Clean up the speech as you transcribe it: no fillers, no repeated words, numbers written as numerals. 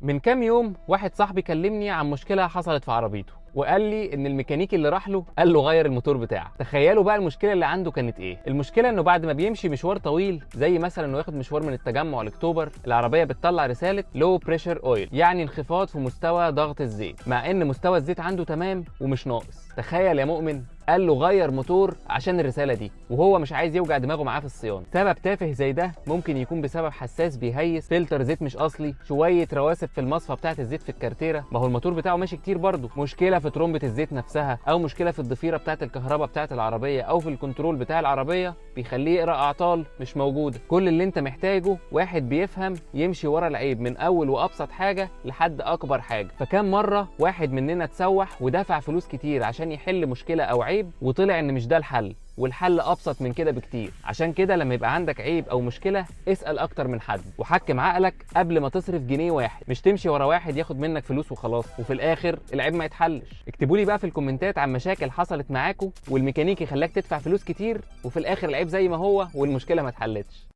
من كام يوم واحد صاحبي كلمني عن مشكلة حصلت في عربيته، وقال لي ان الميكانيكي اللي راح له قال له غير الموتور بتاعه. تخيلوا بقى المشكله اللي عنده كانت ايه. المشكله انه بعد ما بيمشي مشوار طويل، زي مثلا انه ياخد مشوار من التجمع لاكتوبر، العربيه بتطلع رساله لو بريشر اويل، يعني انخفاض في مستوى ضغط الزيت، مع ان مستوى الزيت عنده تمام ومش ناقص. تخيل يا مؤمن، قال له غير موتور عشان الرساله دي، وهو مش عايز يوجع دماغه معاه في الصيانه. سبب تافه زي ده ممكن يكون بسبب حساس بيهيس، فلتر زيت مش اصلي، شويه رواسب في المصفى بتاعه الزيت في الكارتيره، ما هو الموتور بتاعه ماشي كتير برضه، مشكله في ترمبه الزيت نفسها، او مشكله في الضفيره بتاعه الكهرباء بتاعه العربيه، او في الكنترول بتاع العربيه بيخليه يقرا اعطال مش موجوده. كل اللي انت محتاجه واحد بيفهم يمشي ورا العيب من اول وابسط حاجه لحد اكبر حاجه. فكم مره واحد مننا اتسوح ودفع فلوس كتير عشان يحل مشكله او عيب، وطلع ان مش ده الحل، والحل ابسط من كده بكتير. عشان كده لما يبقى عندك عيب او مشكله، اسال اكتر من حد، وحكم عقلك قبل ما تصرف جنيه واحد، مش تمشي ورا واحد ياخد منك فلوس وخلاص وفي الاخر العيب ما يتحلش. اكتبوا لي بقى في الكومنتات عن مشاكل حصلت معاكم والميكانيكي خلاك تدفع فلوس كتير وفي الاخر العيب زي ما هو والمشكله ما اتحلتش.